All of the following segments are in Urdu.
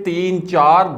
3-4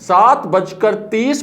7:30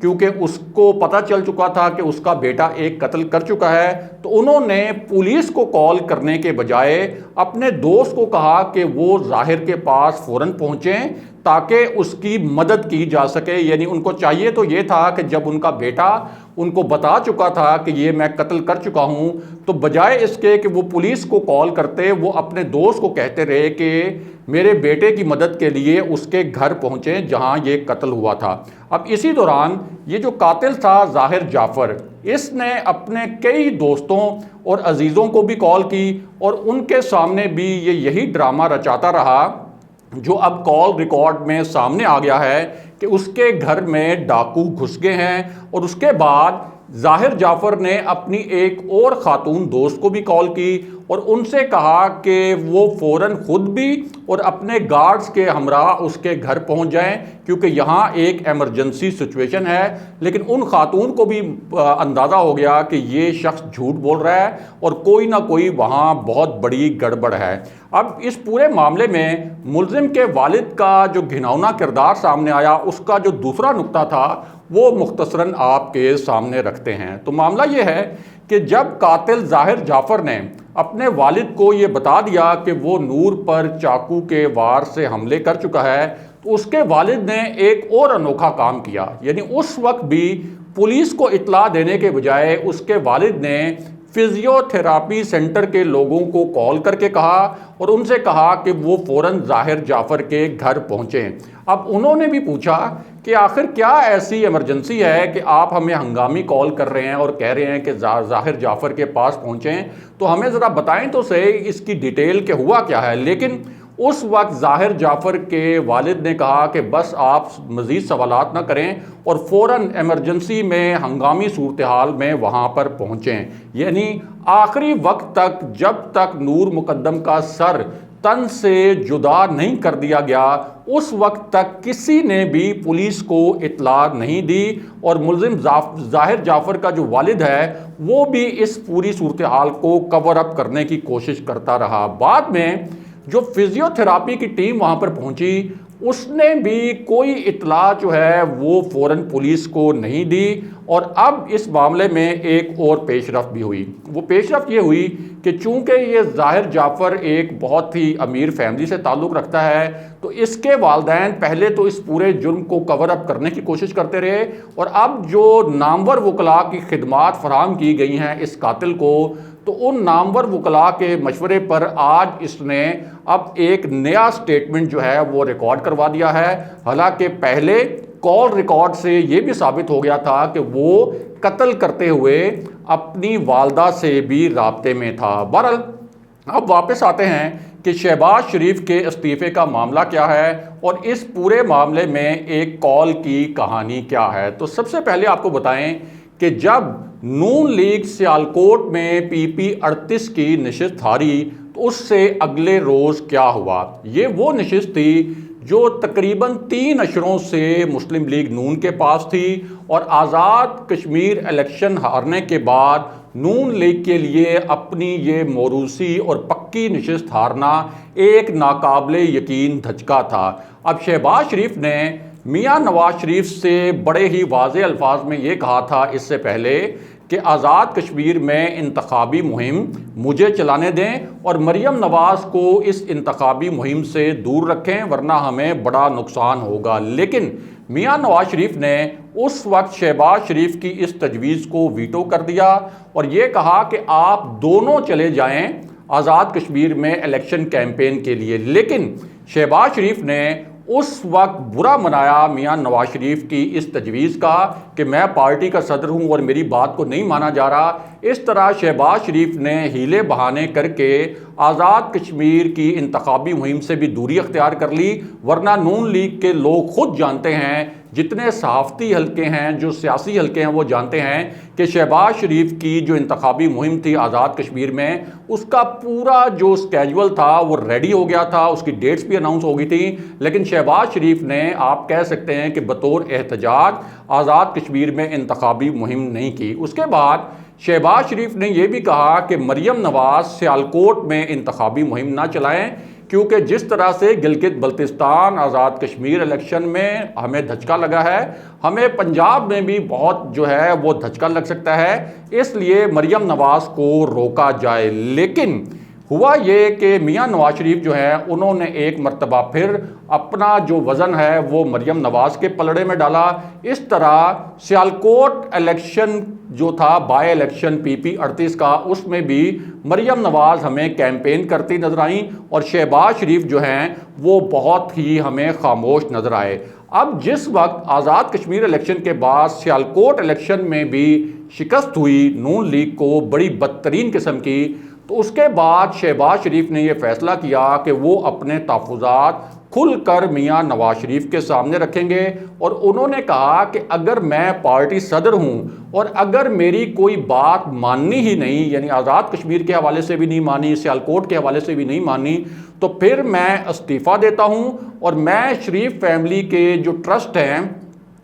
کیونکہ اس کو پتہ چل چکا تھا کہ اس کا بیٹا ایک قتل کر چکا ہے، تو انہوں نے پولیس کو کال کرنے کے بجائے اپنے دوست کو کہا کہ وہ ظاہر کے پاس فوراً پہنچیں تاکہ اس کی مدد کی جا سکے۔ یعنی ان کو چاہیے تو یہ تھا کہ جب ان کا بیٹا ان کو بتا چکا تھا کہ یہ میں قتل کر چکا ہوں، تو بجائے اس کے کہ وہ پولیس کو کال کرتے، وہ اپنے دوست کو کہتے رہے کہ میرے بیٹے کی مدد کے لیے اس کے گھر پہنچیں جہاں یہ قتل ہوا تھا۔ اب اسی دوران یہ جو قاتل تھا ظاہر جعفر، اس نے اپنے کئی دوستوں اور عزیزوں کو بھی کال کی اور ان کے سامنے بھی یہی ڈرامہ رچاتا رہا جو اب کال ریکارڈ میں سامنے آ گیا ہے کہ اس کے گھر میں ڈاکو گھس گئے ہیں۔ اور اس کے بعد ظاہر جعفر نے اپنی ایک اور خاتون دوست کو بھی کال کی اور ان سے کہا کہ وہ فوراً خود بھی اور اپنے گارڈز کے ہمراہ اس کے گھر پہنچ جائیں کیونکہ یہاں ایک ایمرجنسی سچویشن ہے۔ لیکن ان خاتون کو بھی اندازہ ہو گیا کہ یہ شخص جھوٹ بول رہا ہے اور کوئی نہ کوئی وہاں بہت بڑی گڑبڑ ہے۔ اب اس پورے معاملے میں ملزم کے والد کا جو گھناؤنا کردار سامنے آیا، اس کا جو دوسرا نقطہ تھا وہ مختصراً آپ کے سامنے رکھتے ہیں۔ تو معاملہ یہ ہے کہ جب قاتل ظاہر جعفر نے اپنے والد کو یہ بتا دیا کہ وہ نور پر چاقو کے وار سے حملے کر چکا ہے، تو اس کے والد نے ایک اور انوکھا کام کیا۔ یعنی اس وقت بھی پولیس کو اطلاع دینے کے بجائے اس کے والد نے فزیو تھراپی سینٹر کے لوگوں کو کال کر کے کہا اور ان سے کہا کہ وہ فوراً ظاہر جعفر کے گھر پہنچیں۔ اب انہوں نے بھی پوچھا کہ آخر کیا ایسی ایمرجنسی ہے کہ آپ ہمیں ہنگامی کال کر رہے ہیں اور کہہ رہے ہیں کہ ظاہر جعفر کے پاس پہنچیں، تو ہمیں ذرا بتائیں تو صحیح اس کی ڈیٹیل کہ ہوا کیا ہے۔ لیکن اس وقت ظاہر جعفر کے والد نے کہا کہ بس آپ مزید سوالات نہ کریں اور فوراً ایمرجنسی میں ہنگامی صورتحال میں وہاں پر پہنچیں۔ یعنی آخری وقت تک جب تک نور مقدم کا سر تن سے جدا نہیں کر دیا گیا، اس وقت تک کسی نے بھی پولیس کو اطلاع نہیں دی اور ملزم ظاہر جعفر کا جو والد ہے وہ بھی اس پوری صورتحال کو کور اپ کرنے کی کوشش کرتا رہا۔ بعد میں جو فزیو تھراپی کی ٹیم وہاں پر پہنچی، اس نے بھی کوئی اطلاع جو ہے وہ فوراً پولیس کو نہیں دی۔ اور اب اس معاملے میں ایک اور پیش رفت بھی ہوئی۔ وہ پیش رفت یہ ہوئی کہ چونکہ یہ ظاہر جعفر ایک بہت ہی امیر فیملی سے تعلق رکھتا ہے، تو اس کے والدین پہلے تو اس پورے جرم کو کور اپ کرنے کی کوشش کرتے رہے، اور اب جو نامور وکلاء کی خدمات فراہم کی گئی ہیں اس قاتل کو، تو ان نامور وکلاء کے مشورے پر آج اس نے اب ایک نیا سٹیٹمنٹ جو ہے وہ ریکارڈ کروا دیا ہے۔ حالانکہ پہلے کال ریکارڈ سے یہ بھی ثابت ہو گیا تھا کہ وہ قتل کرتے ہوئے اپنی والدہ سے بھی رابطے میں تھا۔ بہرحال اب واپس آتے ہیں کہ شہباز شریف کے استعفے کا معاملہ کیا ہے اور اس پورے معاملے میں ایک کال کی کہانی کیا ہے۔ تو سب سے پہلے آپ کو بتائیں کہ جب نون لیگ سیالکوٹ میں پی پی 38 کی نشست ہاری تو اس سے اگلے روز کیا ہوا؟ یہ وہ نشست تھی جو تقریباً 3 اشروں سے مسلم لیگ نون کے پاس تھی، اور آزاد کشمیر الیکشن ہارنے کے بعد نون لیگ کے لیے اپنی یہ موروثی اور پکی نشست ہارنا ایک ناقابل یقین دھچکا تھا۔ اب شہباز شریف نے میاں نواز شریف سے بڑے ہی واضح الفاظ میں یہ کہا تھا اس سے پہلے کہ آزاد کشمیر میں انتخابی مہم مجھے چلانے دیں اور مریم نواز کو اس انتخابی مہم سے دور رکھیں ورنہ ہمیں بڑا نقصان ہوگا۔ لیکن میاں نواز شریف نے اس وقت شہباز شریف کی اس تجویز کو ویٹو کر دیا اور یہ کہا کہ آپ دونوں چلے جائیں آزاد کشمیر میں الیکشن کیمپین کے لیے۔ لیکن شہباز شریف نے اس وقت برا منایا میاں نواز شریف کی اس تجویز کا کہ میں پارٹی کا صدر ہوں اور میری بات کو نہیں مانا جا رہا۔ اس طرح شہباز شریف نے ہیلے بہانے کر کے آزاد کشمیر کی انتخابی مہم سے بھی دوری اختیار کر لی، ورنہ نون لیگ کے لوگ خود جانتے ہیں، جتنے صحافتی حلقے ہیں، جو سیاسی حلقے ہیں، وہ جانتے ہیں کہ شہباز شریف کی جو انتخابی مہم تھی آزاد کشمیر میں، اس کا پورا جو اسکیجول تھا وہ ریڈی ہو گیا تھا، اس کی ڈیٹس بھی اناؤنس ہو گئی تھی، لیکن شہباز شریف نے آپ کہہ سکتے ہیں کہ بطور احتجاج آزاد کشمیر میں انتخابی مہم نہیں کی۔ اس کے بعد شہباز شریف نے یہ بھی کہا کہ مریم نواز سیالکوٹ میں انتخابی مہم نہ چلائیں کیونکہ جس طرح سے گلگت بلتستان آزاد کشمیر الیکشن میں ہمیں دھچکا لگا ہے، ہمیں پنجاب میں بھی بہت جو ہے وہ دھچکا لگ سکتا ہے، اس لیے مریم نواز کو روکا جائے۔ لیکن ہوا یہ کہ میاں نواز شریف جو ہیں انہوں نے ایک مرتبہ پھر اپنا جو وزن ہے وہ مریم نواز کے پلڑے میں ڈالا۔ اس طرح سیالکوٹ الیکشن جو تھا بائی الیکشن پی پی 38 کا، اس میں بھی مریم نواز ہمیں کیمپین کرتی نظر آئیں اور شہباز شریف جو ہیں وہ بہت ہی ہمیں خاموش نظر آئے۔ اب جس وقت آزاد کشمیر الیکشن کے بعد سیالکوٹ الیکشن میں بھی شکست ہوئی نون لیگ کو بڑی بدترین قسم کی، تو اس کے بعد شہباز شریف نے یہ فیصلہ کیا کہ وہ اپنے تحفظات کھل کر میاں نواز شریف کے سامنے رکھیں گے، اور انہوں نے کہا کہ اگر میں پارٹی صدر ہوں اور اگر میری کوئی بات ماننی ہی نہیں، یعنی آزاد کشمیر کے حوالے سے بھی نہیں مانی، سیالکوٹ کے حوالے سے بھی نہیں مانی، تو پھر میں استعفیٰ دیتا ہوں اور میں شریف فیملی کے جو ٹرسٹ ہیں،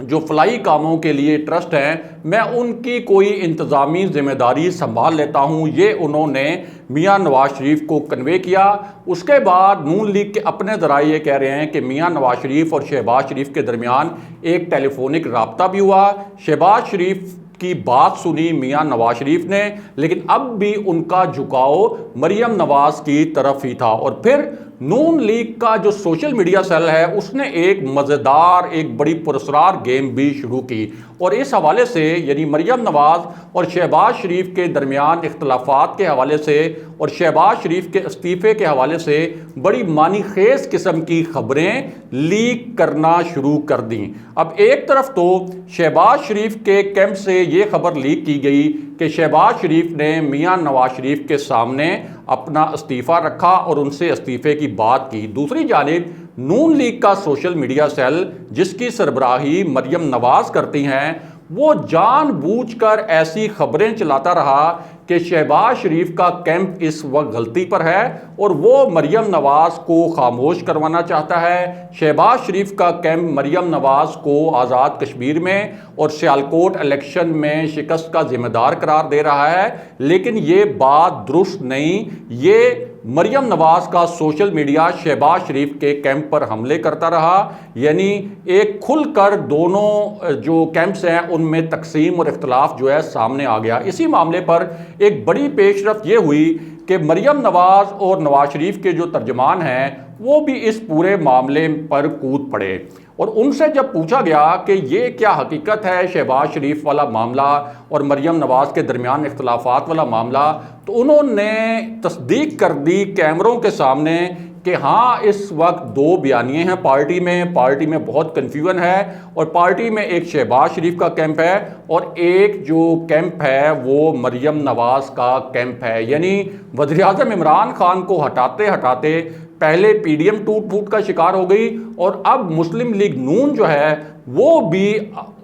جو فلاحی کاموں کے لیے ٹرسٹ ہیں، میں ان کی کوئی انتظامی ذمہ داری سنبھال لیتا ہوں۔ یہ انہوں نے میاں نواز شریف کو کنوے کیا۔ اس کے بعد نون لیگ کے اپنے ذرائع یہ کہہ رہے ہیں کہ میاں نواز شریف اور شہباز شریف کے درمیان ایک ٹیلی فونک رابطہ بھی ہوا، شہباز شریف کی بات سنی میاں نواز شریف نے، لیکن اب بھی ان کا جھکاؤ مریم نواز کی طرف ہی تھا۔ اور پھر نون لیگ کا جو سوشل میڈیا سیل ہے اس نے ایک مزیدار، ایک بڑی پراسرار گیم بھی شروع کی، اور اس حوالے سے یعنی مریم نواز اور شہباز شریف کے درمیان اختلافات کے حوالے سے اور شہباز شریف کے استعفے کے حوالے سے بڑی معنی خیز قسم کی خبریں لیک کرنا شروع کر دیں۔ اب ایک طرف تو شہباز شریف کے کیمپ سے یہ خبر لیک کی گئی کہ شہباز شریف نے میاں نواز شریف کے سامنے اپنا استعفیٰ رکھا اور ان سے استعفے کی بات کی۔ دوسری جانب نون لیگ کا سوشل میڈیا سیل جس کی سربراہی مریم نواز کرتی ہیں، وہ جان بوجھ کر ایسی خبریں چلاتا رہا کہ شہباز شریف کا کیمپ اس وقت غلطی پر ہے اور وہ مریم نواز کو خاموش کروانا چاہتا ہے۔ شہباز شریف کا کیمپ مریم نواز کو آزاد کشمیر میں اور سیالکوٹ الیکشن میں شکست کا ذمہ دار قرار دے رہا ہے، لیکن یہ بات درست نہیں۔ یہ مریم نواز کا سوشل میڈیا شہباز شریف کے کیمپ پر حملے کرتا رہا، یعنی ایک کھل کر دونوں جو کیمپس ہیں ان میں تقسیم اور اختلاف جو ہے سامنے آ گیا۔ اسی معاملے پر ایک بڑی پیش رفت یہ ہوئی کہ مریم نواز اور نواز شریف کے جو ترجمان ہیں وہ بھی اس پورے معاملے پر کود پڑے، اور ان سے جب پوچھا گیا کہ یہ کیا حقیقت ہے شہباز شریف والا معاملہ اور مریم نواز کے درمیان اختلافات والا معاملہ، تو انہوں نے تصدیق کر دی کیمروں کے سامنے کہ ہاں اس وقت دو بیانیے ہیں پارٹی میں بہت کنفیوژن ہے، اور پارٹی میں ایک شہباز شریف کا کیمپ ہے اور ایک جو کیمپ ہے وہ مریم نواز کا کیمپ ہے۔ یعنی وزیراعظم عمران خان کو ہٹاتے ہٹاتے پہلے پی ڈی ایم ٹوٹ پھوٹ کا شکار ہو گئی، اور اب مسلم لیگ نون جو ہے وہ بھی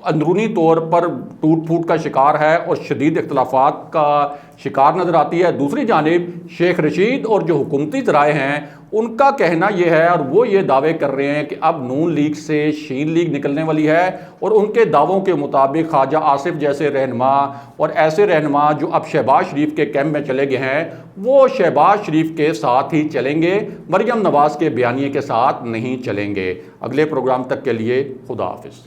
اندرونی طور پر ٹوٹ پھوٹ کا شکار ہے اور شدید اختلافات کا شکار نظر آتی ہے۔ دوسری جانب شیخ رشید اور جو حکومتی ذرائع ہیں ان کا کہنا یہ ہے، اور وہ یہ دعوے کر رہے ہیں کہ اب نون لیگ سے شین لیگ نکلنے والی ہے، اور ان کے دعووں کے مطابق خواجہ آصف جیسے رہنما اور ایسے رہنما جو اب شہباز شریف کے کیمپ میں چلے گئے ہیں وہ شہباز شریف کے ساتھ ہی چلیں گے، مریم نواز کے بیانیے کے ساتھ نہیں چلیں گے۔ اگلے پروگرام تک کے لیے خدا حافظ۔